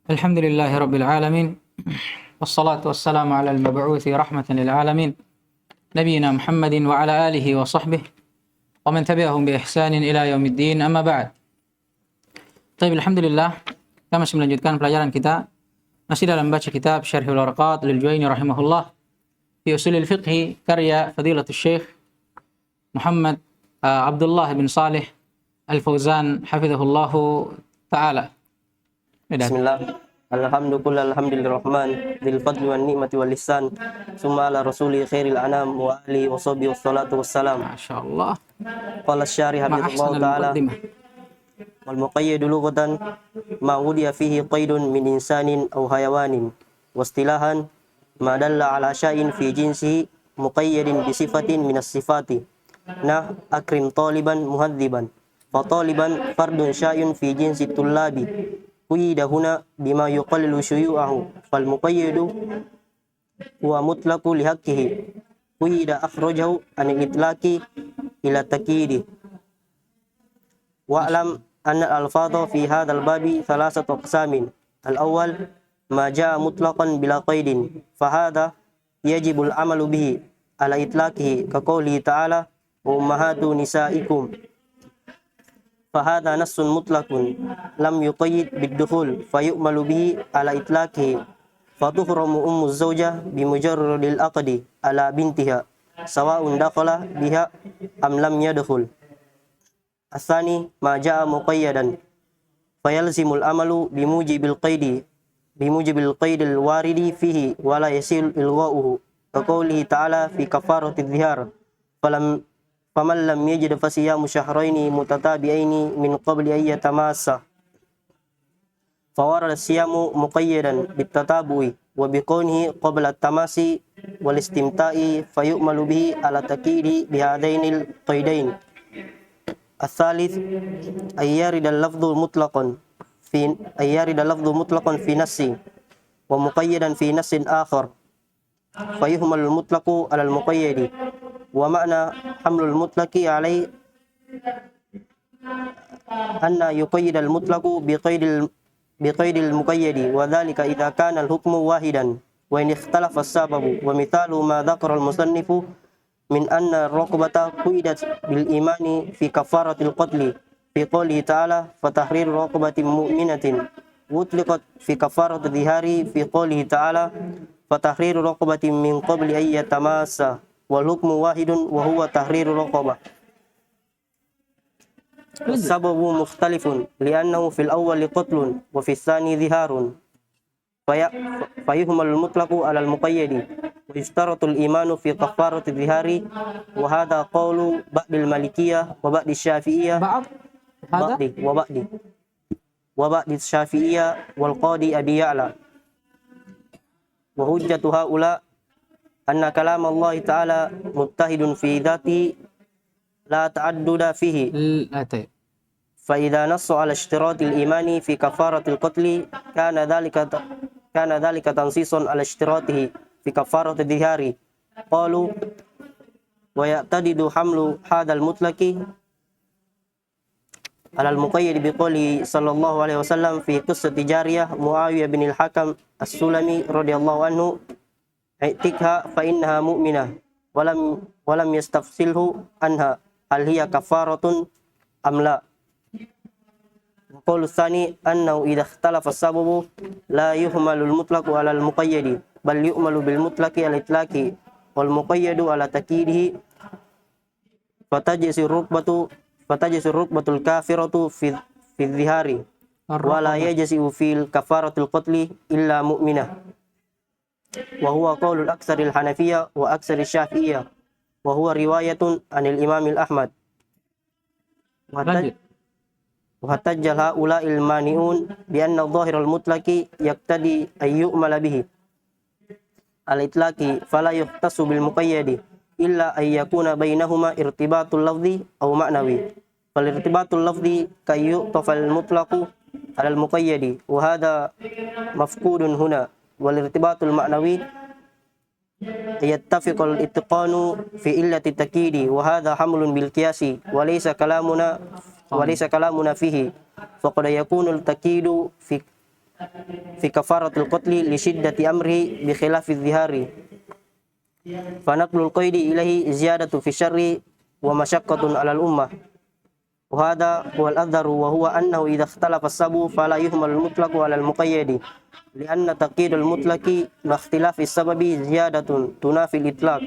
الحمد لله رب العالمين، والصلاة والسلام على المبعوث رحمة للعالمين نبينا محمد وعلى آله وصحبه ومن تبعهم بإحسان إلى يوم الدين. أما بعد. Alhamdulillah, kita masih melanjutkan pelajaran kita masih dalam baca kitab Syarhul Waraqat lil-Juwaini rahimahullah fi Ushulil Fiqh karya Fadilatul Syekh Muhammad Abdullah bin Salih Al-Fauzan hafizahullahu taala. Bismillah. Alhamdulillahirrahman dzil fadli wan ni'mati wal ihsan. Summa ala rasuli khairil anam wa alihi wa sahbihi wassalatu wassalam. Masyaallah. Qala asy-syarih hafizallahu taala wal muqayyid lughatan ma wudiya fihi qaidun min insanin aw hayawanin wastilahan ma dalla ala syai'in fi jinsihi muqayyadin bi sifatin min as-sifati nah akrim taliban muhadziban fa taliban fardun syai'un fi jinsi tullabi quyida huna bima yuqallilu syuyu'ahu fal muqayyidu huwa mutlaqu li haqqihi quyida akhrajahu an itlaqi ila takyidi wa'lam anna al-alfadha fi hadzal babi thalathatu aqsamin. Al-awwal ma jaa mutlaqan bila qaidin fa hadha yajibu al-amalu bihi ala itlaqihi ka qawlihi ta'ala wa ummahatu nisaikum فهذا نص مطلق لم يقيد بالدخول فيؤمل به على إطلاقه فتحرم أم الزوجة بمجرد العقد على بنتها سواء دخل بها أم لم يدخل. الثاني ما جاء مقيدا فيلزم العمل بموجب القيد الوارد فيه ولا يسير إلغاؤه كقوله تعالى في كفارة الظهار فمن لم يجد فصيام شهرين متتابعين من قبل أن يتماسا فورد الصيام مقيدا بالتتابع وبكونه قبل التماسي والاستمتاع فيؤمل به على التأكيد بهذين القيدين. الثالث أن يرد اللفظ مطلقا في نص ومقيدا في نص آخر فيهمل المطلق على المقيد ومعنى حمل المطلق عليه أن يقيد المطلق بقيد المقيد وذلك إذا كان الحكم واحدا وإن اختلف السبب. ومثال ما ذكر المصنف من أن الرقبة قيدت بالإيمان في كفارة القتل في قوله تعالى فتحرير رقبة مؤمنة وأطلقت في كفارة الظهار في قوله تعالى فتحرير رقبة من قبل أن يتماسا والحكم واحد وهو تحرير رقبة. السبب مختلف لأنه في الأول قتل وفي الثاني ظهار فيهمل المطلق على المقيد ويشترط الإيمان في كفارة الظهار وهذا قول بعض المالكية وبعض الشافعية وبعض الشافعية والقاضي أبي يعلى. وحجة هؤلاء أن كلام الله تعالى متحد في ذاته لا تعدد فيه فإذا نص على اشتراط الإيمان في كفارة القتل كان ذلك تنصيصا على اشتراطه في كفارة الظهار. قالوا ويعتدد حمل هذا المطلق على المقيد بقوله صلى الله عليه وسلم في قصة جارية معاوية بن الحكم السلمي رضي الله عنه اعتقها فإنها مؤمنة ولم يستفصله عنها هل هي كفارة أم لا. القول الثاني أنه إذا اختلف السبب لا يهمل المطلق على المقيد بل يؤمل بالمطلق على الإطلاق والمقيد على تأكيده فتجلس الركبة الكافرة في الظهار ولا يجزئ في كفارة القتل إلا مؤمنة وهو قول الأكثر الحنفية وأكثر الشافعية وهو رواية عن الإمام الأحمد. واحتج هؤلاء المانعون بأن الظاهر المطلق يقتضي أن يؤمل به على الإطلاق فلا يختص بالمقيد إلا أن يكون بينهما ارتباط لفظي أو معنوي فالارتباط اللفظي كي يعطف المطلق على المقيد وهذا مفقود هنا والارتباط المعنوي يتفق الاتقان في علة التأكيد وهذا حمل بالقياس وليس كلامنا فيه فقد يكون التأكيد في كفارة القتل لشدة أمره بخلاف الظهار فنقل القيد إليه زيادة في الشر ومشقة على الأمة وهذا هو الأظهر وهو أنه إذا اختلف السبب فلا يهمل المطلق على المقيد لأن تقييد المطلق مع اختلاف السبب زيادة تنافي الإطلاق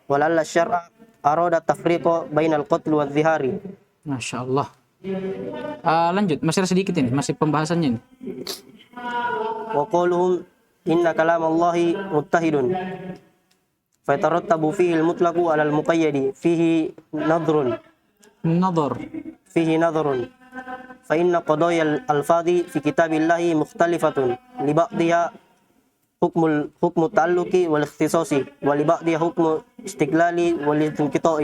ولعل الشرع أراد التفريق بين القتل والظهار. Masya Allah. Lanjut, masih ada sedikit ini, masih pembahasannya ini. وقولهم إن كلام الله متحد فيترتب فيه المطلق على المقيد فيه نظر فإن قضايا الألفاظ في كتاب الله مختلفة لبعضها حكم التعلق والاختصاص ولبعضها حكم استقلال والانقطاع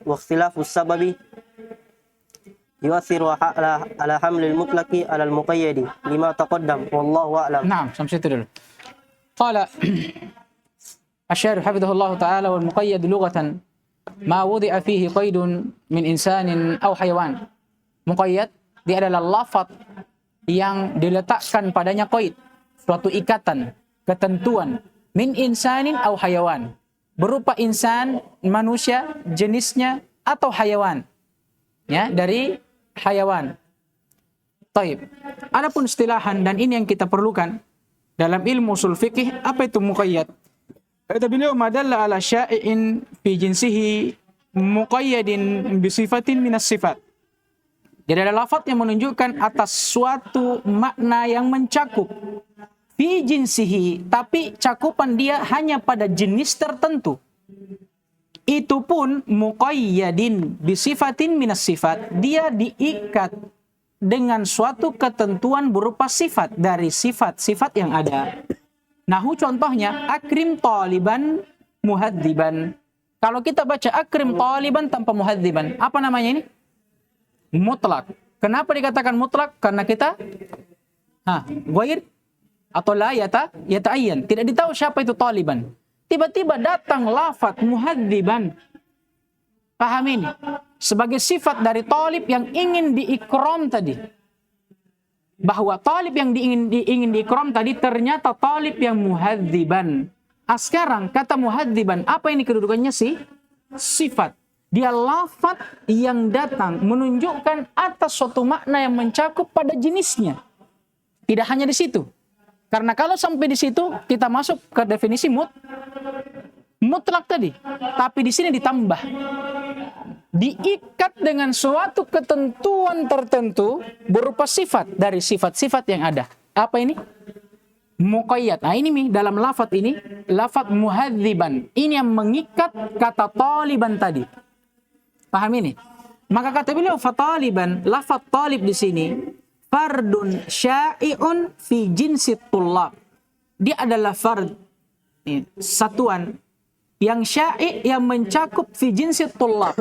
واختلاف السبب يؤثر على حمل المطلق على المقيد لما تقدم والله أعلم. نعم sampai situ dulu. قال الشارح حفظه الله تعالى والمقيد لغة ما وضع فيه قيد من إنسان أو حيوان. Muqayyad dia adalah lafaz yang diletakkan padanya qaid, suatu ikatan, ketentuan min insanin au hayawan, berupa insan, manusia, jenisnya atau hayawan. Ya, dari hayawan. Taib. Adapun istilahan dan ini yang kita perlukan dalam ilmu usul fikih, apa itu muqayyad? Kata beliau madalla ala syai'in fi jinsihi muqayyadin bi sifatin minas sifat. Jadi ada lafaz yang menunjukkan atas suatu makna yang mencakup fi jinsihi, tapi cakupan dia hanya pada jenis tertentu. Itu pun muqayyadin bi sifatin minas sifat, dia diikat dengan suatu ketentuan berupa sifat dari sifat-sifat yang ada. Nahu contohnya akrim taliban muhadziban. Kalau kita baca akrim taliban tanpa muhadziban, apa namanya ini? Mutlak. Kenapa dikatakan mutlak? Karena kita ghair atau la yata'ayyan. Tidak ditahu siapa itu taliban. Tiba-tiba datang lafaz muhadziban. Paham ini? Sebagai sifat dari talib yang ingin diikram tadi. Bahwa talib yang ingin diikram tadi ternyata talib yang muhadziban. Sekarang kata muhadziban, apa ini kedudukannya sih? Sifat. Dia lafaz yang datang menunjukkan atas suatu makna yang mencakup pada jenisnya. Tidak hanya di situ. Karena kalau sampai di situ kita masuk ke definisi mutlak tadi. Tapi di sini ditambah. Diikat dengan suatu ketentuan tertentu berupa sifat dari sifat-sifat yang ada. Apa ini? Muqayyad. Nah ini dalam lafaz ini, lafaz muhadziban. Ini yang mengikat kata taliban tadi. Paham ini? Maka kata beliau fataliban, lafaz talib di sini fardun syai'un fi jinsi tullab. Dia adalah fard, satuan yang syai' yang mencakup fi jinsi tullab.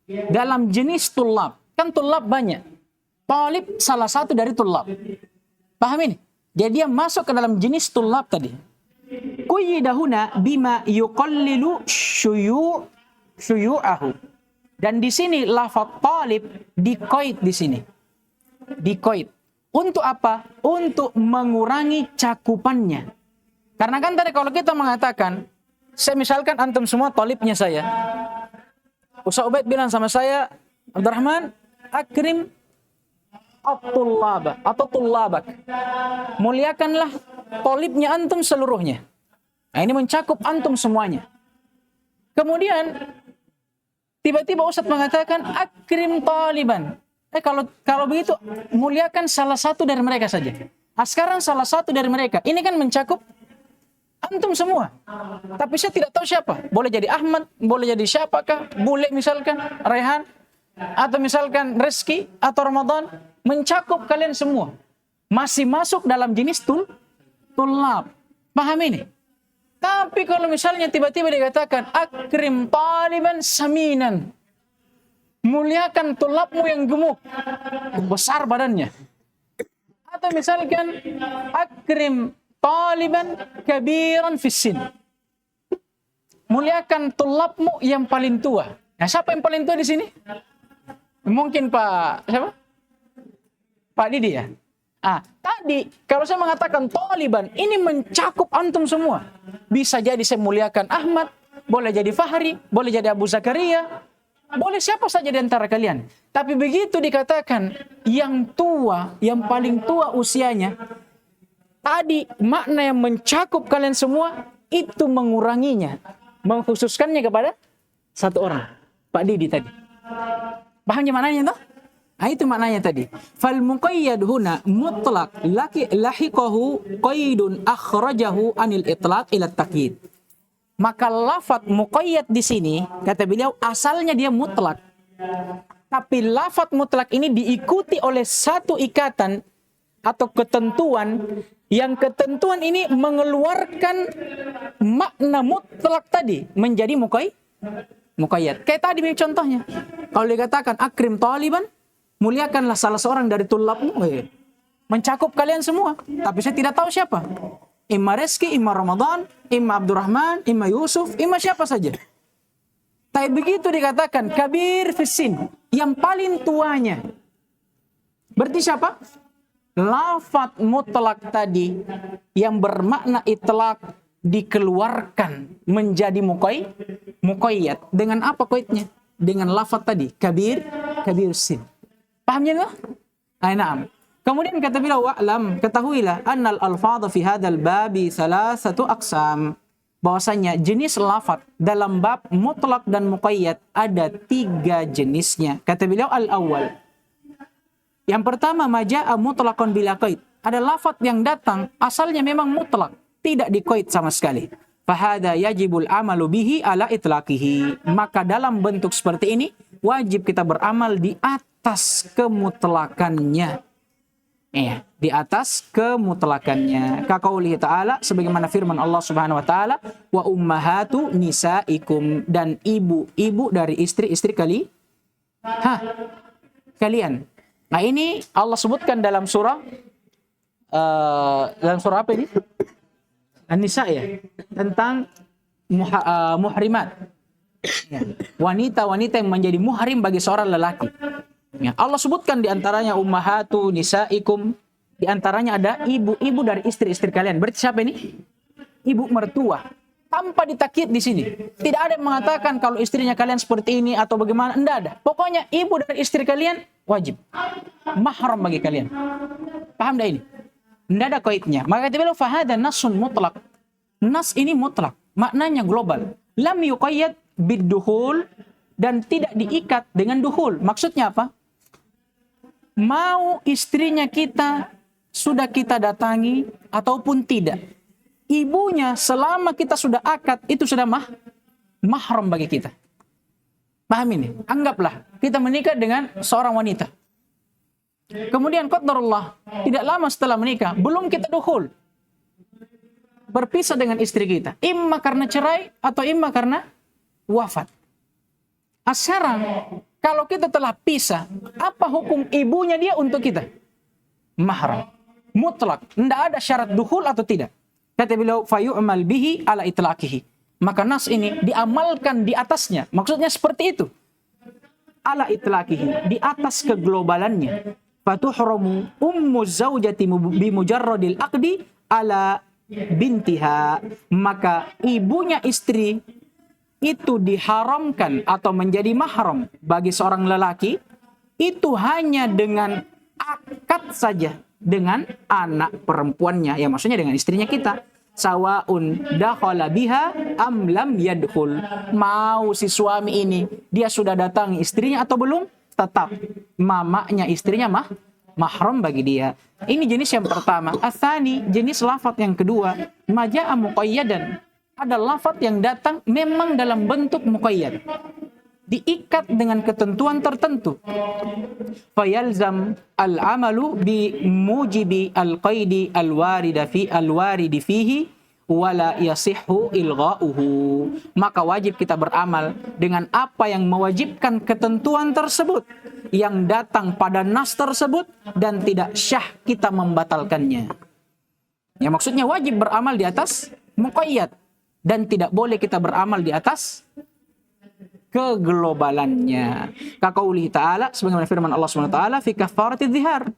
Dalam jenis tullab. Kan tullab banyak. Talib salah satu dari tullab. Paham ini? Jadi dia masuk ke dalam jenis tullab tadi. Quyidahuna bima yuqallilu syuyu'ahu. Dan di sini lafaz talib dikoid di sini. Dikoid. Untuk apa? Untuk mengurangi cakupannya. Karena kan tadi kalau kita mengatakan, saya misalkan antum semua talibnya saya. Ustaz Ubaid bilang sama saya, Abdurrahman, akrim at-tullaba atau tullabak. Muliakanlah talibnya antum seluruhnya. Nah, ini mencakup antum semuanya. Kemudian tiba-tiba Ustaz mengatakan akrim taliban. Kalau begitu muliakan salah satu dari mereka saja. Sekarang salah satu dari mereka. Ini kan mencakup antum semua. Tapi saya tidak tahu siapa. Boleh jadi Ahmad, boleh jadi siapakah? Bule misalkan, Rehan, atau misalkan Reski atau Ramadan, mencakup kalian semua. Masih masuk dalam jenis tullab. Paham ini? Tapi kalau misalnya tiba-tiba dikatakan akrim taliban saminan, muliakan tulabmu yang gemuk, besar badannya. Atau misalkan akrim taliban kabiran fissin, muliakan tulabmu yang paling tua. Nah, siapa yang paling tua di sini? Mungkin Pak siapa? Pak Didi ya. Tadi kalau saya mengatakan Taliban ini mencakup antum semua. Bisa jadi saya muliakan Ahmad, boleh jadi Fahri, boleh jadi Abu Zakaria, boleh siapa saja di antara kalian. Tapi begitu dikatakan yang tua, yang paling tua usianya, tadi makna yang mencakup kalian semua itu menguranginya, mengkhususkannya kepada satu orang, Pak Didi tadi. Pahamnya maknanya toh? Itu maknanya tadi. Fal muqayyad huna mutlaq lahiqahu qaidun akhrajahu anil itlaq ila taqyid. Maka lafaz muqayyad di sini kata beliau asalnya dia mutlak. Tapi lafaz mutlak ini diikuti oleh satu ikatan atau ketentuan yang ketentuan ini mengeluarkan makna mutlak tadi menjadi muqayyad. Kayak tadi contohnya. Kalau dikatakan akrim taliban, muliakanlah salah seorang dari tulabmu, mencakup kalian semua. Tapi saya tidak tahu siapa. Imma Reski, imma Ramadan, imma Abdurrahman, imma Yusuf, imma siapa saja. Tapi begitu dikatakan kabir fisin, yang paling tuanya. Berarti siapa? Lafaz mutlak tadi yang bermakna itlaq dikeluarkan menjadi muqayyad. Dengan apa qaidnya? Dengan lafaz tadi, kabir sin. Pahamnya enggak? Naam. Kemudian kata beliau wa'lam, ketahuilah annal alfadha fi hadzal babi salasatu aqsam. Bahwasanya jenis lafaz dalam bab mutlak dan muqayyad ada 3 jenisnya. Kata beliau al-awwal. Yang pertama majaa mutlaqan bila qaid. Ada lafaz yang datang asalnya memang mutlak, tidak diqaid sama sekali. Fahada yajibul amalu bihi ala itlaqihi. Maka dalam bentuk seperti ini wajib kita beramal di atas kemutlakannya. Di atas kemutlakannya. Kaqaulihi ta'ala, sebagaimana firman Allah Subhanahu wa taala, wa ummahatu nisaikum, dan ibu-ibu dari istri-istri kalian. Nah, ini Allah sebutkan dalam surah apa ini? An-Nisa ya, tentang muhrimat. Wanita-wanita yang menjadi muhrim bagi seorang lelaki. Allah sebutkan di antaranya ummahatu nisaikum, di antaranya ada ibu-ibu dari istri-istri kalian. Berarti siapa ini? Ibu mertua. Tanpa ditakyid di sini. Tidak ada yang mengatakan kalau istrinya kalian seperti ini atau bagaimana, enggak ada. Pokoknya ibu dari istri kalian wajib. Mahram bagi kalian. Paham dah ini? Enggak ada qaidnya. Maka kita bilang fahada nasun mutlak. Nas ini mutlak, maknanya global. Lam yuqayyad bid-duhul, dan tidak diikat dengan duhul. Maksudnya apa? Mau istrinya kita sudah kita datangi ataupun tidak, ibunya selama kita sudah akad itu sudah mahram bagi kita. Paham ini? Anggaplah kita menikah dengan seorang wanita. Kemudian qadarullah, tidak lama setelah menikah, belum kita duhul, berpisah dengan istri kita. Imma karena cerai atau imma karena wafat. Sekarang, kalau kita telah pisah, apa hukum ibunya dia untuk kita? Mahram. Mutlak. Tidak ada syarat duhul atau tidak. Kata beliau, fayu'mal bihi ala itlaqihi. Maka nas ini diamalkan di atasnya. Maksudnya seperti itu. Ala itlaqihi. Di atas keglobalannya. Fatuhramu ummu zawjati bimujarradil aqdi ala bintiha. Maka ibunya istri itu diharamkan atau menjadi mahram bagi seorang lelaki itu hanya dengan akad saja dengan anak perempuannya, ya maksudnya dengan istrinya kita. Sawaun dakhala biha am lam yadkhul. Mau si suami ini dia sudah datangi istrinya atau belum, tetap mamanya istrinya mahram bagi dia. Ini jenis yang pertama. Atsani, jenis lafaz yang kedua, majaa muqayyadan. Ada lafaz yang datang memang dalam bentuk muqayyad, diikat dengan ketentuan tertentu. Fayalzam al-amalu bi mujibi al-qaidi al-waridi fihi wala yasihhu ilgha'uhu. Maka wajib kita beramal dengan apa yang mewajibkan ketentuan tersebut yang datang pada nas tersebut dan tidak syah kita membatalkannya. Ya maksudnya wajib beramal di atas muqayyad dan tidak boleh kita beramal di atas keglobalannya. Kaqaulihi ta'ala, sebagaimana firman Allah Subhanahu wa taala fi kafaratidz zihar.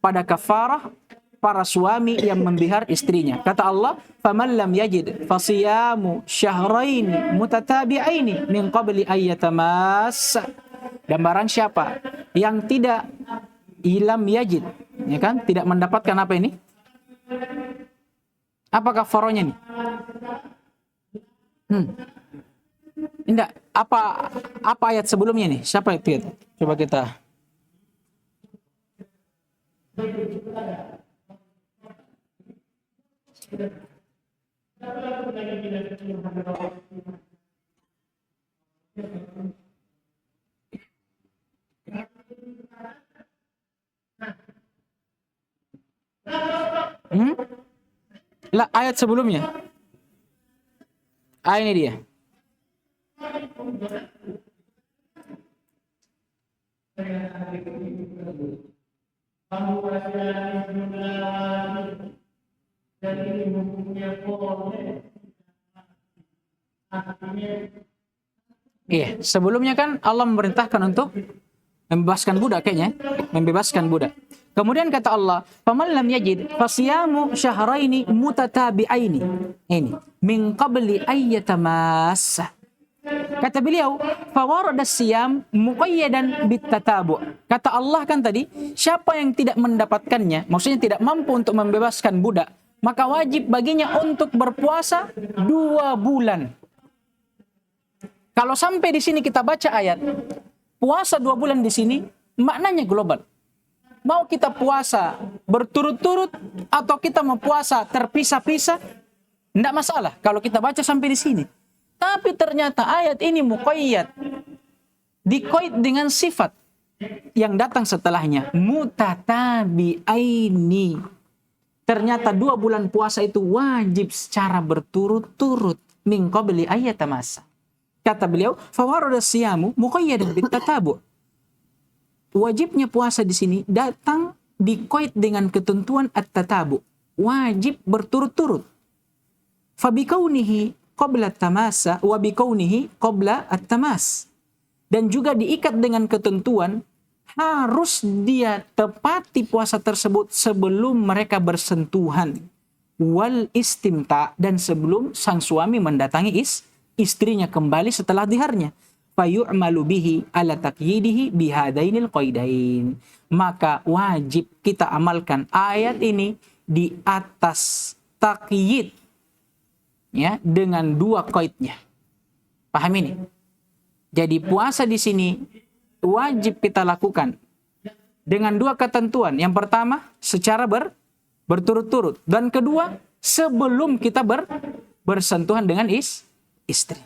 pada kafarah para suami yang membihar istrinya. Kata Allah, "Faman lam yajid fasiyamu syahrain mutatabi'aini min qabli ayyatamassa." Dan barang siapa yang tidak ilam yajid, ya kan, tidak mendapatkan apa ini? Apa kafarahnya nih? Enggak, apa ayat sebelumnya nih? Siapa itu? Coba kita. Lah, ayat sebelumnya. Ini dia. Iya, sebelumnya kan Allah memerintahkan untuk membebaskan budak kayaknya, membebaskan budak. Kemudian kata Allah, "Faman lam yajid fasiyamu syahraini mutatabi'aini." Ini, min qabli ayyatamassa. Kata beliau, "Fawarada siyam muqayyadan bitatabu'." Kata Allah kan tadi, siapa yang tidak mendapatkannya, maksudnya tidak mampu untuk membebaskan budak, maka wajib baginya untuk berpuasa 2 bulan. Kalau sampai di sini kita baca ayat, puasa 2 bulan di sini, maknanya global. Mau kita puasa berturut-turut atau kita mau puasa terpisah-pisah, tidak masalah kalau kita baca sampai di sini. Tapi ternyata ayat ini muqayyad, dikoid dengan sifat yang datang setelahnya, mutatabi'aini. Ternyata 2 bulan puasa itu wajib secara berturut-turut, min qabli ayyatamassa. Kata beliau, fawarada siyamu muqayyadan bitatabu'. Wajibnya puasa di sini datang dikoid dengan ketentuan at-tatabu', wajib berturut-turut. Fabikaunihi qabla at-tamassa wa bikaunihi qabla at-tamas. Dan juga diikat dengan ketentuan harus dia tepati puasa tersebut sebelum mereka bersentuhan, wal istimta, dan sebelum sang suami mendatangi istrinya kembali setelah diharnya. Fayu'malu bihi ala taqyidihi bihadainil qaidain. Maka wajib kita amalkan ayat ini di atas taqyid, ya, dengan 2 qaidnya. Paham ini? Jadi puasa di sini wajib kita lakukan dengan 2 ketentuan. Yang pertama, secara berturut-turut, dan kedua, sebelum kita bersentuhan dengan istri.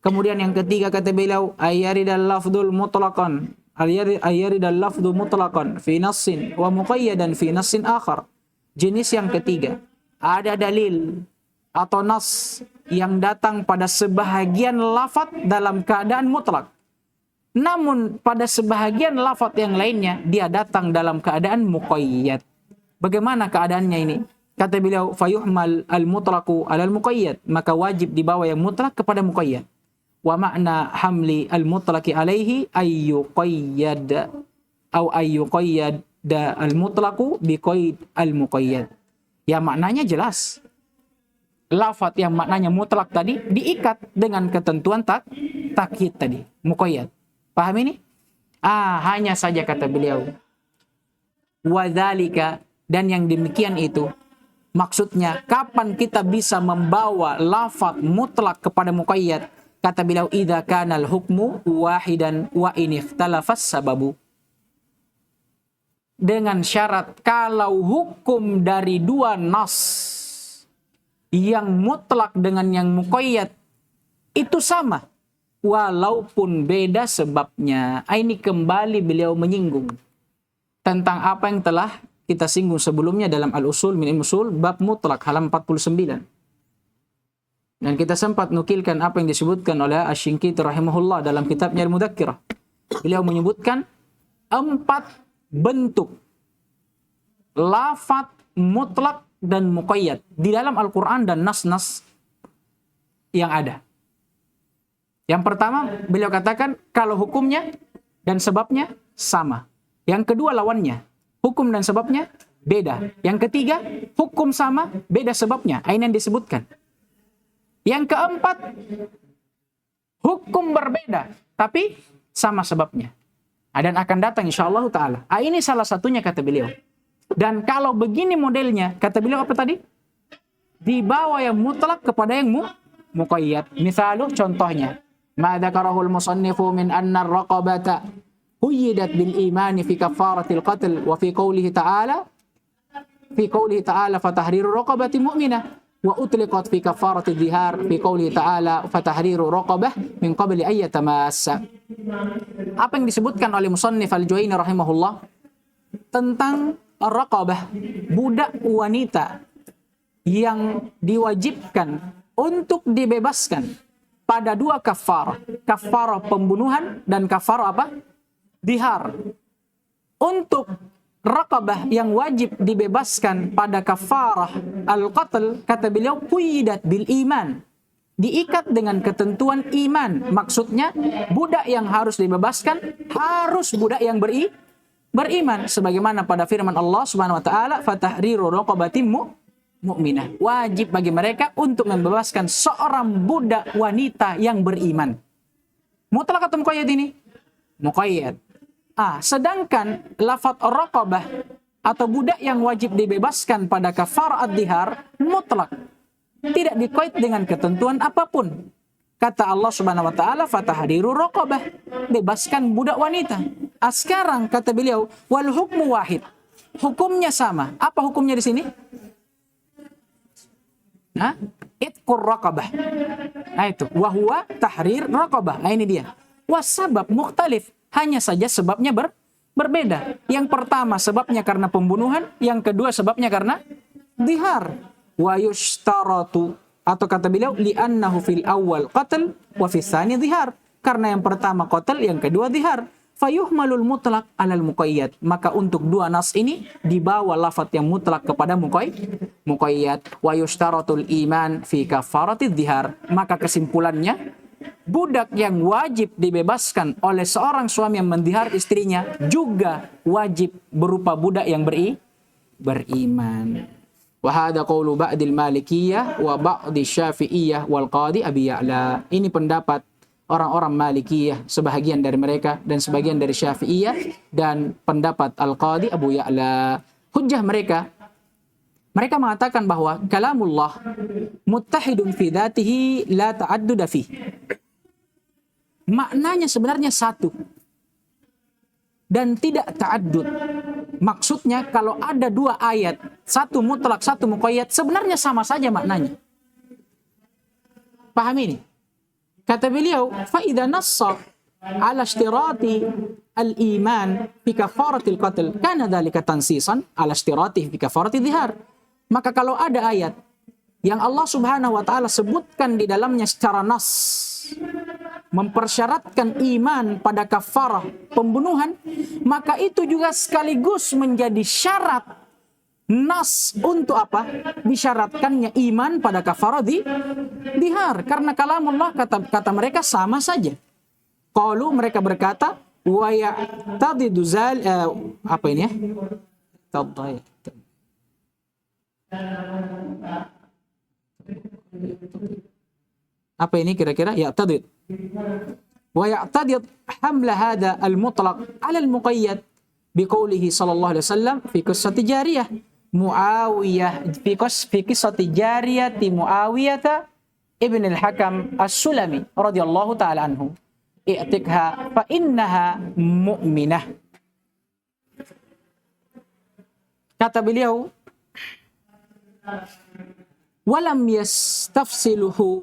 Kemudian yang ketiga kata beliau, ayyaridal lafdul mutlaqan, ayyaridal lafdul mutlaqan fi nassin wa muqayyadan fi nassin akhar. Jenis yang ketiga, ada dalil atau nas yang datang pada sebahagian lafaz dalam keadaan mutlak. Namun pada sebahagian lafaz yang lainnya dia datang dalam keadaan muqayyad. Bagaimana keadaannya ini? Kata beliau, fayuhmal al-mutlaqu alal muqayyad, maka wajib dibawa yang mutlak kepada muqayyad. Wa makna hamli al-mutlaqi alaihi ayyuqayyad atau ayyuqayyad al-mutlaqu biqaid al-muqayyad. Ya, maknanya jelas. Lafaz yang maknanya mutlak tadi diikat dengan ketentuan takyid tadi, muqayyad. Paham ini? Hanya saja kata beliau, wa dzalika, dan yang demikian itu maksudnya kapan kita bisa membawa lafaz mutlak kepada muqayyad? Kata beliau, idza kana al-hukmu wahidan wa in ikhtalafas sababu. Dengan syarat kalau hukum dari 2 nas yang mutlak dengan yang muqayyad itu sama, walaupun beda sebabnya. Ini kembali beliau menyinggung tentang apa yang telah kita singgung sebelumnya dalam Al-Usul min Usul bab mutlak halaman 49. Dan kita sempat nukilkan apa yang disebutkan oleh Asy-Syinkiti rahimahullah dalam kitabnya Al-Mudzakkirah. Beliau menyebutkan 4 bentuk lafaz mutlak dan muqayyad di dalam Al-Quran dan nas-nas yang ada. Yang pertama, beliau katakan kalau hukumnya dan sebabnya sama. Yang kedua, lawannya. hukum dan sebabnya beda. Yang ketiga, hukum sama, beda sebabnya. Ini yang disebutkan. Yang keempat, hukum berbeda, tapi sama sebabnya. Dan akan datang insyaAllah ta'ala. Ini salah satunya kata beliau. Dan kalau begini modelnya, kata beliau apa tadi? Dibawa yang mutlak kepada yang muqayyad. Misalu, contohnya. Ma dzakarahul musannifu min anna ar-raqabata quyyidat bil imani fi kafaratil qatl wa fi qawlihi ta'ala fatahriru raqabati mu'minah wa utliqat fi kafarati dhihar fi qawlihi ta'ala fatahriru raqabah min qabli ay yatamassa. Apa yang disebutkan oleh musannif Al-Juwaini rahimahullah tentang raqabah, budak wanita yang diwajibkan untuk dibebaskan pada dua kafarah. Kafarah pembunuhan dan kafarah apa? Dihar. Untuk raqabah yang wajib dibebaskan pada kafarah al-qatl, kata beliau, quyyidat bil iman. Diikat dengan ketentuan iman. Maksudnya, budak yang harus dibebaskan harus budak yang beriman. Sebagaimana pada firman Allah Subhanahu wa taala, fatahriru raqabatin mu'minah. Wajib bagi mereka untuk membebaskan seorang budak wanita yang beriman. Mutlak atau muqayyad ini? Muqayyad. Sedangkan lafaz raqabah atau budak yang wajib dibebaskan pada kafarah ad-dihar mutlak. Tidak dikait dengan ketentuan apapun. Kata Allah Subhanahu wa taala, fatahriru raqabah. Bebaskan budak wanita. Sekarang kata beliau, wal hukmu wahid. Hukumnya sama. Apa hukumnya di sini? Itqur raqabah. Itu wa huwa tahrir raqabah. Ini dia. Wasabab mukhtalif, hanya saja sebabnya berbeda. Yang pertama sebabnya karena pembunuhan, yang kedua sebabnya karena dihar. Wa yushtaratu, atau kata beliau li'annahu fil awal qatl wa fil tsani dihar. Karena yang pertama qatl, yang kedua dihar. Fayuhmalul mutlak alal muqayyad. Maka untuk dua nas ini dibawa lafaz yang mutlak kepada muqayyad. Wa yushtaratul iman fi kafaratid dhihar. Maka kesimpulannya, budak yang wajib dibebaskan oleh seorang suami yang mendihar istrinya juga wajib berupa budak yang beriman. Wa hadha qawlu ba'dil malikiyah wa ba'di syafi'iyah wal qadi Abi Ya'la. Ini pendapat orang-orang Malikiyah, sebahagian dari mereka, dan sebagian dari Syafi'iyah, dan pendapat Al-Qadi Abu Ya'la. Hujjah mereka mengatakan bahwa kalamullah muttahidun fi dzatihi la ta'adduda fi. Maknanya sebenarnya satu dan tidak ta'addud. Maksudnya kalau ada dua ayat, satu mutlak, satu muqayyad, sebenarnya sama saja maknanya. Paham ini? Kata beliau, فَإِذَا نَصَّ عَلَى اشْتِرَاطِ الْإِيمَانِ فِي كَفَارَةِ الْقَتْلِ كَانَ ذَلِكَ تَنْصِيصًا عَلَى اشْتِرَاطِهِ فِي كَفَارَةِ الظِّهَارِ. Maka kalau ada ayat yang Allah Subhanahu wa taala sebutkan di dalamnya secara nas mempersyaratkan iman pada kafarah pembunuhan, maka itu juga sekaligus menjadi syarat nas untuk apa? Disyaratkannya iman pada kafarah dihar. Karena kalamullah kata mereka sama saja. Qalu, mereka berkata, wa ya'tadidu apa ini ya? Apa ini kira-kira? Ya'tadid. Wa ya'tadid hamla hadha al-mutlaq 'ala al-muqayyad biqaulihi sallallahu alaihi wasallam fi qissati jariyah Muawiyah fi qissati jariyati Muawiyah ibn al-Hakam as-Sulami radhiyallahu ta'ala anhu, i'tikha fa innaha mu'minah. Kata beliau, walam yastafsiluhu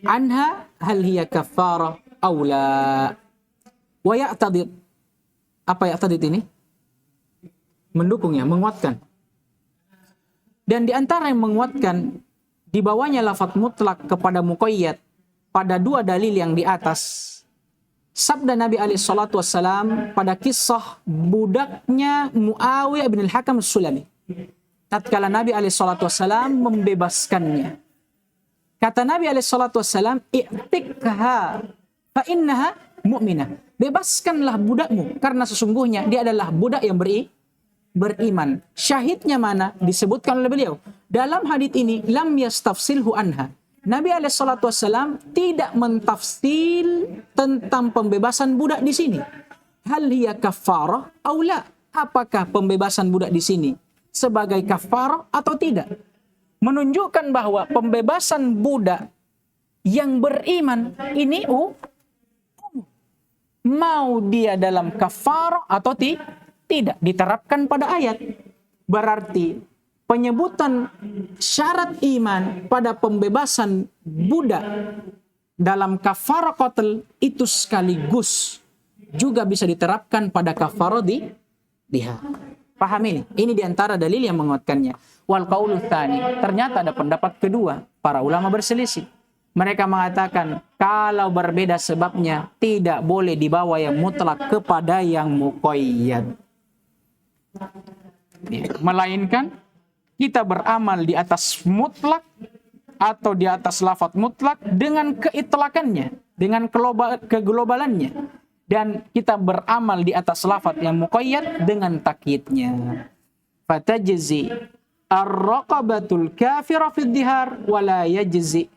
anha hal hiya kaffara aw la. Wa ya'tadid. Apa ya'tadid ini? Mendukungnya, menguatkan. Dan di antara yang menguatkan dibawanya lafaz mutlak kepada muqayyad pada dua dalil yang di atas. Sabda Nabi alaihi salatu wassalam pada kisah budaknya Muawiyah bin al-Hakam as-Sulami. Tatkala Nabi alaihi salatu wassalam membebaskannya. Kata Nabi alaihi salatu wassalam, "I'tikha fa innaha mu'minah." Bebaskanlah budakmu karena sesungguhnya dia adalah budak yang beriman. Syahidnya mana? Disebutkan oleh beliau. Dalam hadits ini, lam yastafsilhu anha. Nabi SAW tidak mentafsil tentang pembebasan budak di sini. Hal hiya kafarah aw la? Apakah pembebasan budak di sini sebagai kafarah atau tidak? Menunjukkan bahwa pembebasan budak yang beriman ini mau dia dalam kafarah atau tidak diterapkan pada ayat. Berarti penyebutan syarat iman pada pembebasan budak dalam kafarah qatl itu sekaligus juga bisa diterapkan pada kafarah dihar. Paham ini? Ini diantara dalil yang menguatkannya. Wal qaulu tsani, ternyata ada pendapat kedua, para ulama berselisih. Mereka mengatakan kalau berbeda sebabnya tidak boleh dibawa yang mutlak kepada yang muqayyad. Melainkan kita beramal di atas mutlak atau di atas lafaz mutlak dengan keitlakannya, dengan keglobalannya. Dan kita beramal di atas lafaz yang muqayyad dengan takyidnya. Fatajzi ar-raqabatul kafira fi dhihar wa la yajzi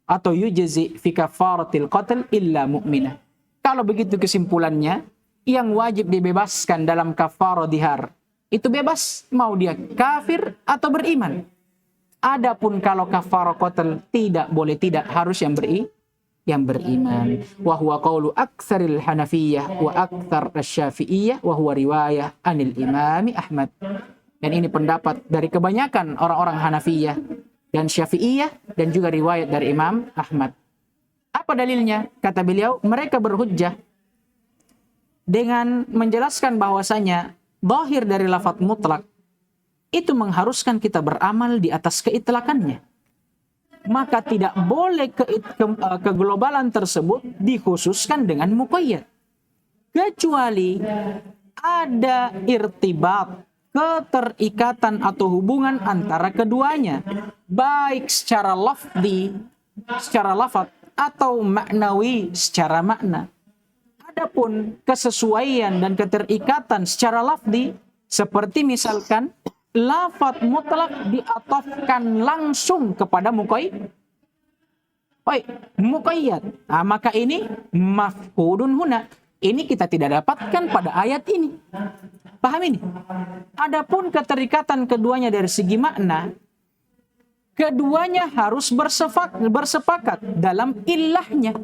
atau yujzi fi kafaratil qatl illa mu'minah. Kalau begitu kesimpulannya, yang wajib dibebaskan dalam kafarah dhihar itu bebas mau dia kafir atau beriman. Adapun kalau kafarah qatl tidak boleh, tidak harus yang beriman. Wa huwa qaulu aktsaril Hanafiyyah wa aktsar asy-Syafi'iyyah wa huwa riwayah anil Imam Ahmad. Dan ini pendapat dari kebanyakan orang-orang Hanafiyah dan Syafi'iyah dan juga riwayat dari Imam Ahmad. Apa dalilnya? Kata beliau, mereka berhujjah dengan menjelaskan bahwasanya zahir dari lafaz mutlak itu mengharuskan kita beramal di atas keitlakannya. Maka tidak boleh keglobalan tersebut dikhususkan dengan muqayyad. Kecuali ada irtibat, keterikatan atau hubungan antara keduanya. Baik secara lafzi, secara lafaz, atau maknawi secara makna. Adapun kesesuaian dan keterikatan secara lafzi, seperti misalkan lafaz mutlak diatofkan langsung kepada muqayyad. Nah, maka ini mafhudun huna. Ini kita tidak dapatkan pada ayat ini. Paham ini? Adapun keterikatan keduanya dari segi makna, keduanya harus bersepakat dalam ilahnya,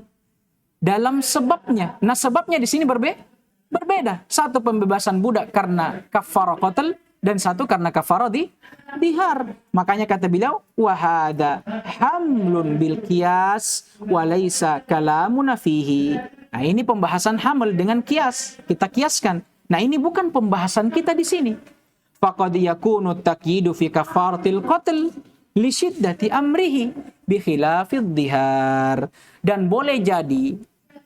dalam sebabnya. Nah, sebabnya di sini berbeda. Satu pembebasan budak karena kafarah qatl, dan satu karena kafarah dhihar. Makanya kata beliau, wa hada hamlun bil qiyas wa laisa kalamuna fihi. Nah, ini pembahasan hamil dengan kias. Kita kiaskan. Nah, ini bukan pembahasan kita di sini. Faqad yakunu taqyidu fi kafaratil qatl li syiddati amrihi bi khilafid dhihar. Dan boleh jadi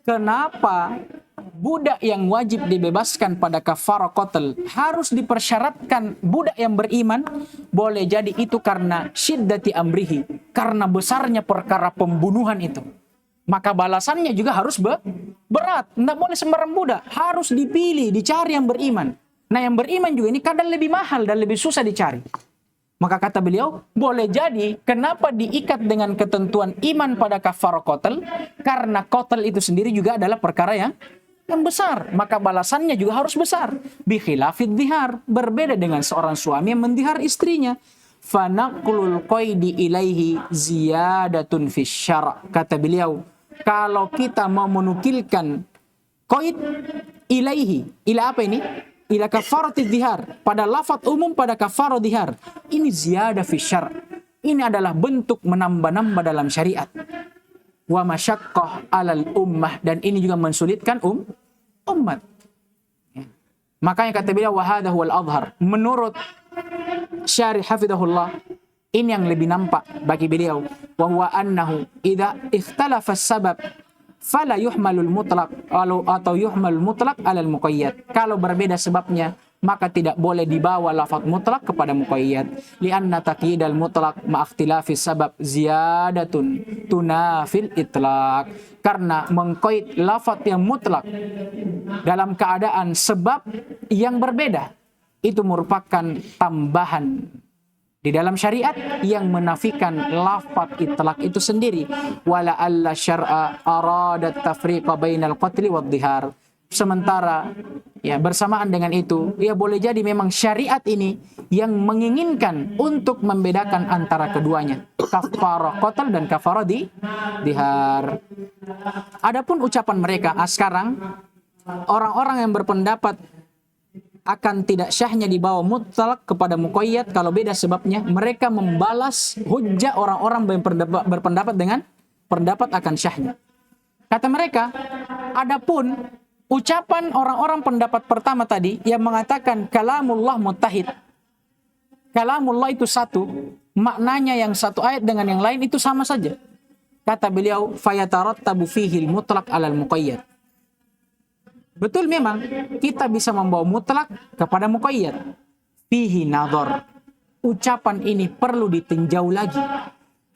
kenapa budak yang wajib dibebaskan pada kafarah qatl harus dipersyaratkan budak yang beriman, boleh jadi itu karena syiddati amrihi, karena besarnya perkara pembunuhan itu. Maka balasannya juga harus berat. Tidak boleh sembarang budak, harus dipilih, dicari yang beriman. Nah, yang beriman juga ini kadang lebih mahal dan lebih susah dicari. Maka kata beliau, boleh jadi kenapa diikat dengan ketentuan iman pada kafarah qatl, karena qatl itu sendiri juga adalah perkara yang besar, maka balasannya juga harus besar. Bi khilafid dhihar, berbeda dengan seorang suami yang mendihar istrinya. Fanaqlul qaidi ilaihi ziyadatun fi syara'. Kata beliau, kalau kita mau menukilkan qaid ilaihi, ila apa ini? Ila kafaratid dhihar, pada lafaz umum pada kafarah dhihar. Ini ziyadah fi syara'. Ini adalah bentuk menambah-nambah dalam syariat. Wa masyaqqah 'alal ummah, dan ini juga mensulitkan umat. Ya. Makanya kata beliau, wa hadha huwal adhhar. Menurut Syarih hafizahullah, ini yang lebih nampak bagi beliau, wa huwa annahu idza ikhtalafa as-sabab fala yuhmalul mutlaq atau yuhmalul mutlaq 'alal muqayyad. Kalau berbeda sebabnya, maka tidak boleh dibawa lafaz mutlak kepada muqayyad. Lianna taqyidal mutlak ma'akhtilafis sabab ziyadatun tunafil itlaq. Karena mengqaid lafaz yang mutlak dalam keadaan sebab yang berbeda, itu merupakan tambahan di dalam syariat yang menafikan lafaz itlaq itu sendiri. Wala alla syar'a arada tafriqa bainal qatli wad dhihar. Sementara ya bersamaan dengan itu, ya boleh jadi memang syariat ini yang menginginkan untuk membedakan antara keduanya, kafara qatl dan kafara dhihar. Adapun ucapan mereka sekarang orang-orang yang berpendapat akan tidak syahnya dibawa mutlak kepada muqayyad kalau beda sebabnya, mereka membalas hujjah orang-orang yang berpendapat dengan pendapat akan syahnya. Kata mereka, adapun ucapan orang-orang pendapat pertama tadi yang mengatakan kalamullah muttahid, kalamullah itu satu, maknanya yang satu ayat dengan yang lain itu sama saja. Kata beliau, fayatarattabu fihi al-mutlaq 'ala al-muqayyad. Betul memang kita bisa membawa mutlak kepada muqayyad. Fihi nadhar. Ucapan ini perlu ditinjau lagi.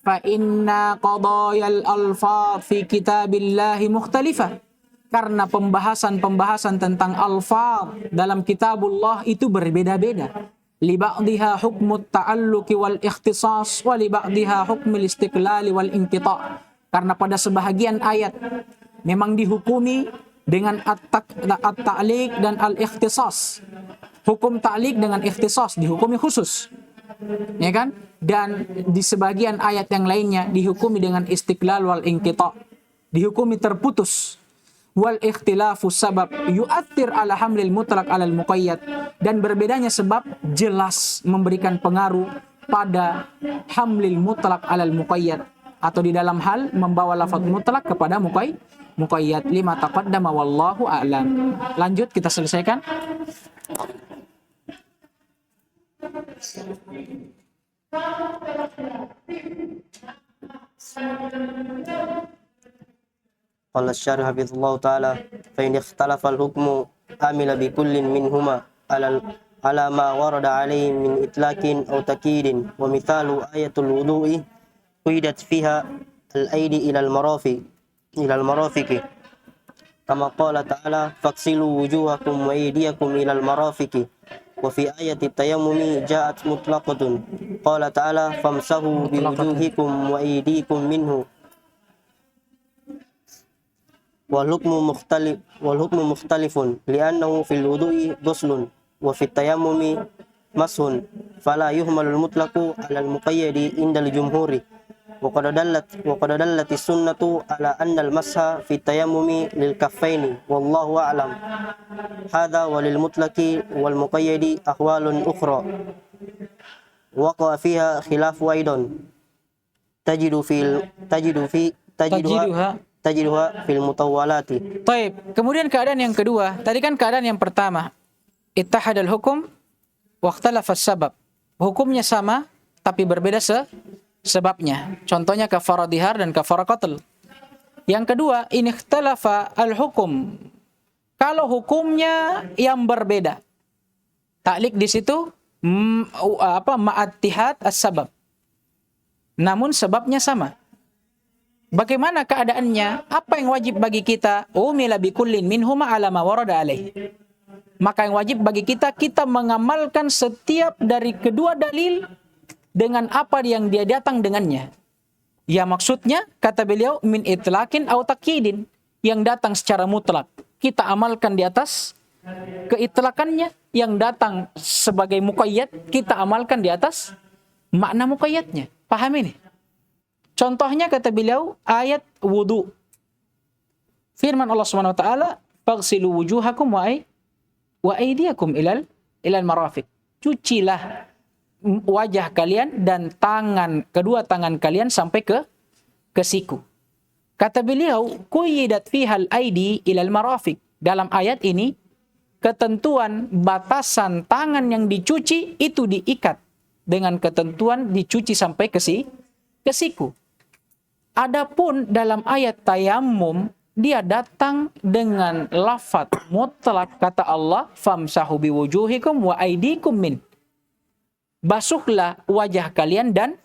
Fa inna qadayal alfaz fi kitabillahi mukhtalifah. Karena pembahasan-pembahasan tentang alfaz dalam kitabullah itu berbeda-beda. Li ba'dihha hukmut ta'alluqi wal ikhtisas wa li ba'dihha hukmul istiqlali wal inqita'. Karena pada sebahagian ayat memang dihukumi dengan at-ta'liq dan al-ikhtisas. Hukum ta'liq dengan ikhtisas dihukumi khusus. Ya kan? Dan di sebagian ayat yang lainnya dihukumi dengan istiqlal wal inqita'. Dihukumi terputus. Wal ikhtilafu sabab yu'athir ala hamlil mutlaq ala al-muqayyad. Dan berbedanya sebab jelas memberikan pengaruh pada hamlil mutlaq ala al-muqayyad. Atau di dalam hal membawa lafaz mutlak kepada muqayyad lima taqaddama wallahu a'lam. Lanjut kita selesaikan. Qala asy-syarih hafizallahu ta'ala fa in ikhtalafa al-hukmu amila bi kullin minhuma ala ma warada alayhi min itlaqin aw takidin wa mithalu ayatul wudu'i qidat fiha al-aidi ila al-marafiqi kama qala ta'ala faghsilu wujuhakum wa aydiyakum ila al-marafiqi wa fi ayati tayammumi ja'at mutlaqatun qala ta'ala famsahu bi wujuhikum wa aydikum minhu wal hukmu mukhtalifun li'annahu fil wudu'i ghuslun wa fi tayammumi mashun fala yuhmalul mutlaqu 'ala al-muqayyadi indal jumhuri وقد دلت السنة على أن المسح في التيمم للكفين والله أعلم هذا وللمطلق والمقيد أحوال أخرى وقع فيها خلاف أيضا تجدها في المطولات. Taib. Kemudian keadaan yang kedua, tadi kan keadaan yang pertama, ittahadal hukum wa ikhtalafa sabab. Hukumnya sama tapi berbeda sebabnya. Contohnya kafara dhihar dan kafara qatl. Yang kedua, in ikhtalafa al-hukum. Kalau hukumnya yang berbeda. Ta'liq di situ ma'attihad as-sabab. Namun sebabnya sama. Bagaimana keadaannya? Apa yang wajib bagi kita? Umila bi kullin minhuma ala ma warada alaih. Maka yang wajib bagi kita mengamalkan setiap dari kedua dalil dengan apa yang dia datang dengannya. Ya maksudnya, kata beliau, min itlaqin aw taqyidin, yang datang secara mutlak. Kita amalkan di atas keitlakannya, yang datang sebagai muqayyad, kita amalkan di atas makna muqayyadnya. Paham ini? Contohnya kata beliau, ayat wudu. Firman Allah Subhanahu wa taala, "Faghsilu wujuhakum wa aydiyakum ilal marafiq." Cucilah wajah kalian dan kedua tangan kalian sampai ke siku. Kata beliau, quyyidat fihal aidi ilal marafiq. Dalam ayat ini, ketentuan batasan tangan yang dicuci itu diikat dengan ketentuan dicuci sampai ke siku. Adapun dalam ayat tayammum, dia datang dengan lafaz mutlak, kata Allah, famsahu biwujuhikum wa aydikum min. Basuhlah wajah kalian dan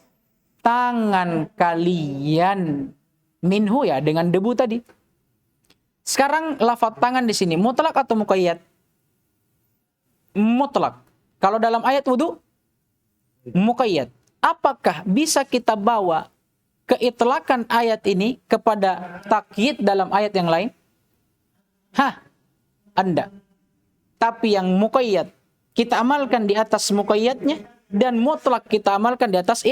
tangan kalian minhu, ya, dengan debu tadi. Sekarang lafaz tangan di sini mutlak atau muqayyad? Mutlak. Kalau dalam ayat wudu, muqayyad. Apakah bisa kita bawa keitlakan ayat ini kepada takyid dalam ayat yang lain? Anda. Tapi yang muqayyad kita amalkan di atas muqayyadnya, dan mutlak kita amalkan di atas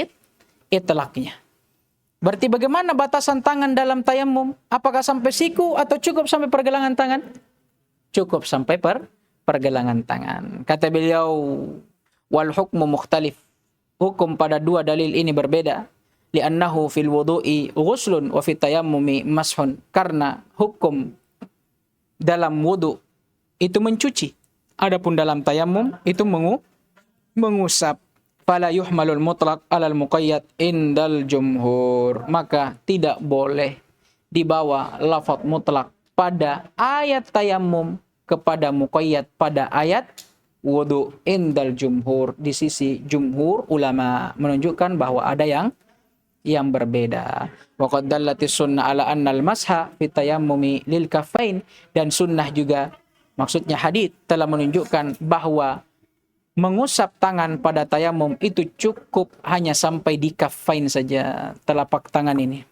itlaknya. Berarti bagaimana batasan tangan dalam tayamum? Apakah sampai siku atau cukup sampai pergelangan tangan? Cukup sampai pergelangan tangan. Kata beliau, wal hukmu mukhtalif. Hukum pada dua dalil ini berbeda. Li'annahu fil wudu'i ghuslun wa fit tayammumi mashun. Karena hukum dalam wudu itu mencuci. Adapun dalam tayamum itu mengusap. Fala yuhmalul mutlaq alal muqayyad indal jumhur. Maka tidak boleh dibawa lafaz mutlak pada ayat tayamum kepada muqayyad pada ayat wudu indal jumhur. Di sisi jumhur ulama menunjukkan bahwa ada yang berbeda. Wa qad dallatis sunnah ala annal masha fi tayammumi lil kaffain, dan sunnah juga, maksudnya hadits, telah menunjukkan bahwa mengusap tangan pada tayamum itu cukup hanya sampai di kaffain saja, telapak tangan ini.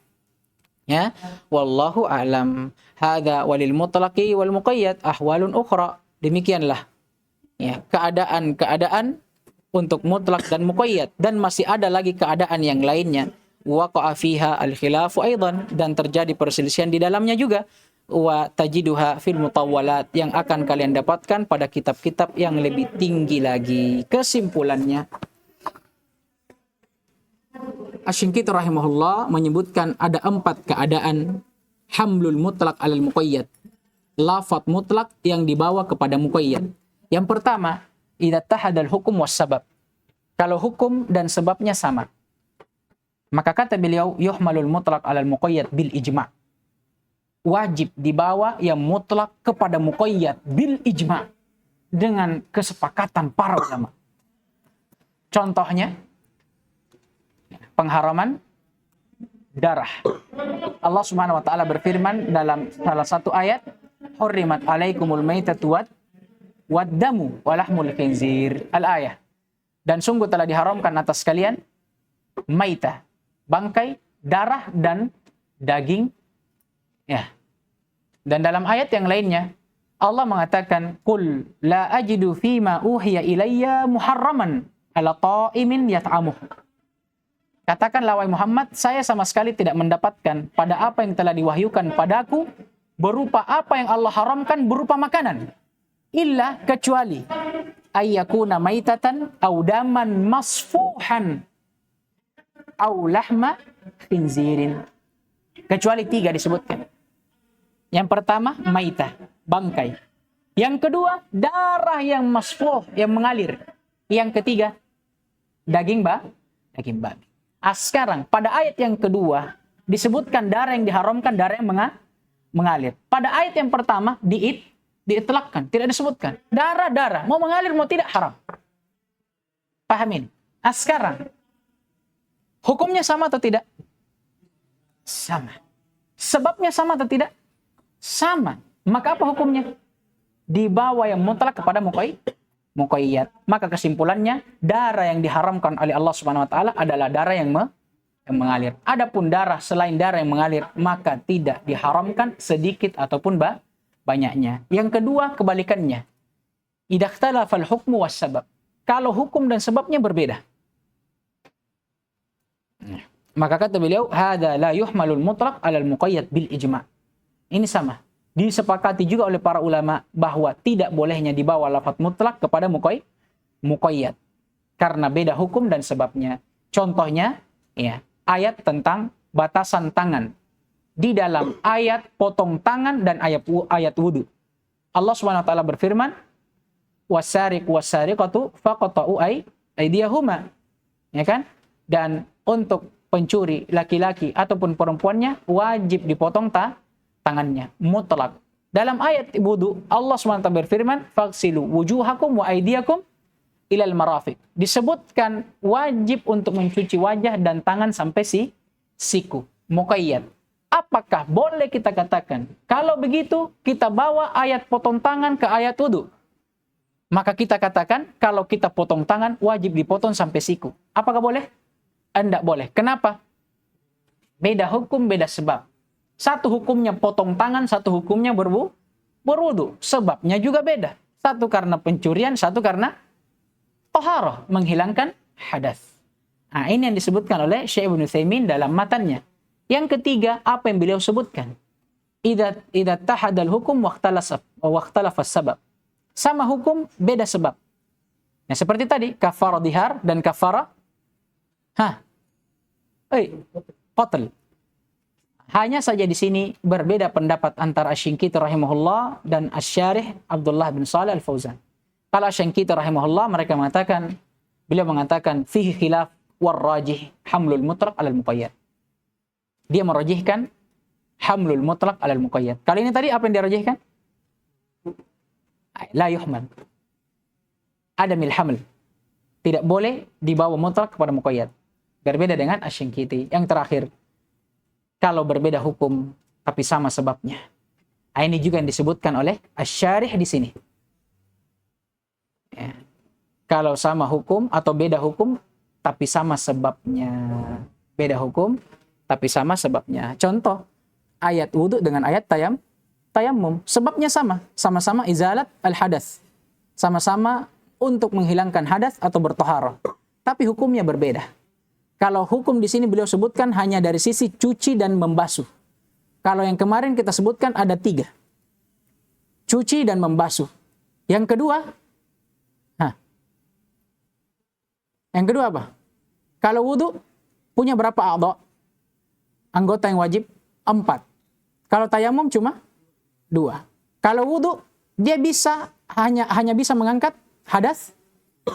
Ya, wallahu a'lam. Hadza walil mutlaqi wal muqayyad ahwalun ukhra. Demikianlah ya keadaan-keadaan untuk mutlak dan muqayyad, dan masih ada lagi keadaan yang lainnya. Waqa'a fiha al-khilafu aidan, dan terjadi perselisihan di dalamnya juga. Wa tajiduha fil mutawwalat, yang akan kalian dapatkan pada kitab-kitab yang lebih tinggi lagi. Kesimpulannya, Asy-Syinkiti rahimahullah menyebutkan ada 4 keadaan hamlul mutlak alal muqayyad, lafaz mutlak yang dibawa kepada muqayyad. Yang pertama, idza tahadal hukum was sabab. Kalau hukum dan sebabnya sama, maka kata beliau yuhmalul mutlak alal muqayyad bil ijma'. Wajib dibawa yang mutlak kepada muqayyad bil ijma', dengan kesepakatan para ulama. Contohnya pengharaman darah. Allah Subhanahu wa taala berfirman dalam salah satu ayat, hurrimat alaikumul maitatu waddamu walahmul khinzir, al-ayah. Dan sungguh telah diharamkan atas kalian maitah, bangkai, darah, dan daging. Ya. Dan dalam ayat yang lainnya Allah mengatakan, qul la ajidu fima uhiya ilayya muharraman ala ta'imin yat'amuh. Katakanlah wahai Muhammad, saya sama sekali tidak mendapatkan pada apa yang telah diwahyukan padaku berupa apa yang Allah haramkan berupa makanan, illa kecuali ayyakuna maitatan aw daman masfuhan aw lahma khinzirin. Kecuali 3 disebutkan. Yang pertama, maitah, bangkai. Yang kedua, darah yang masfuh, yang mengalir. Yang ketiga, daging babi. Sekarang, pada ayat yang kedua, disebutkan darah yang diharamkan, darah yang mengalir. Pada ayat yang pertama, diitlakkan, tidak disebutkan. Darah, mau mengalir, mau tidak, haram. Pahamin. Sekarang, hukumnya sama atau tidak? Sama. Sebabnya sama atau tidak? Sama. Maka apa hukumnya? Dibawa yang mutlak kepada muqayyad. Maka kesimpulannya, darah yang diharamkan oleh Allah Subhanahu wa taala adalah darah yang mengalir. Adapun darah selain darah yang mengalir, maka tidak diharamkan sedikit ataupun banyaknya. Yang kedua, kebalikannya. Idza ikhtalafal hukmu was sabab. Kalau hukum dan sebabnya berbeda, maka kata beliau, hadza la yuhmalul mutlaq 'alal muqayyad bil ijma'. Ini sama. Disepakati juga oleh para ulama bahwa tidak bolehnya dibawa lafaz mutlak kepada muqayyad karena beda hukum dan sebabnya. Contohnya, ya, ayat tentang batasan tangan. Di dalam ayat potong tangan dan ayat wudu. Allah Subhanahu wa taala berfirman, wasariq wasariqatu faqata'u aydiyahuma. Ya kan? Dan untuk pencuri laki-laki ataupun perempuannya wajib dipotong tangannya, mutlak. Dalam ayat wudu Allah SWT berfirman, faghsilu wujuhakum wa aydiyakum ilal marafiq. Disebutkan wajib untuk mencuci wajah dan tangan sampai siku, muqayyad. Apakah boleh kita katakan kalau begitu kita bawa ayat potong tangan ke ayat wudu? Maka kita katakan, kalau kita potong tangan, wajib dipotong sampai siku. Apakah boleh? Tidak boleh. Kenapa? Beda hukum, beda sebab. Satu hukumnya potong tangan, satu hukumnya berwudu. Sebabnya juga beda. Satu karena pencurian, satu karena taharah, menghilangkan hadas. Nah, ini yang disebutkan oleh Syekh Ibnu Utsaimin dalam matannya. Yang ketiga, apa yang beliau sebutkan? Idza tahadal hukum waqtalafas sabab. Sama hukum, beda sebab. Nah, seperti tadi, kafara dihar dan kafara qatl. Hanya saja di sini berbeda pendapat antara Asy-Syanqiti rahimahullah dan Asy-Syarih Abdullah bin Shalih Al-Fauzan. Kalau Asy-Syanqiti rahimahullah, beliau mengatakan fihi khilaf war rajih hamlul mutlaq alal muqayyad. Dia merajihkan hamlul mutlaq alal muqayyad. Kali ini tadi apa yang dia rajihkan? La yuhmal. Adamil haml. Tidak boleh dibawa mutlak kepada muqayyad. Berbeda dengan Asy-Syanqiti. Yang terakhir, kalau berbeda hukum tapi sama sebabnya. Ini juga yang disebutkan oleh Asy-Syarih di sini. Ya. Kalau sama hukum atau beda hukum tapi sama sebabnya. Beda hukum tapi sama sebabnya. Contoh, ayat wudu dengan ayat tayammum. Sebabnya sama. Sama-sama izalat al-hadas. Sama-sama untuk menghilangkan hadas atau bertaharah. Tapi hukumnya berbeda. Kalau hukum di sini beliau sebutkan hanya dari sisi cuci dan membasuh. Kalau yang kemarin kita sebutkan ada 3. Cuci dan membasuh. Yang kedua, apa? Kalau wudu punya berapa anggota yang wajib? 4. Kalau tayamum cuma 2. Kalau wudu dia hanya bisa mengangkat hadas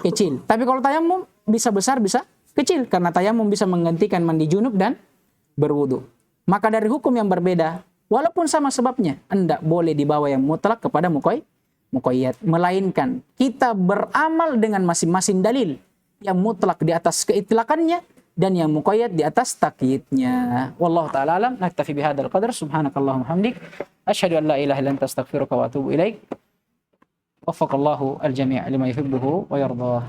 kecil. Tapi kalau tayamum bisa besar, bisa kecil. Karena tayamum bisa menggantikan mandi junub dan berwudu. Maka dari hukum yang berbeda, walaupun sama sebabnya, tidak boleh dibawa yang mutlak kepada muqayyad. Melainkan kita beramal dengan masing-masing dalil. Yang mutlak di atas keitlakannya dan yang muqayyad di atas takyidnya. Wallahu ta'ala alam. Naktafi bihadzal qadar. Subhanakallahumma hamdik. Asyhadu an la ilaha illa anta astaghfiruka wa atubu ilaik. Waffaqallahu al-jami' lima yuhibbuhu wa yardah.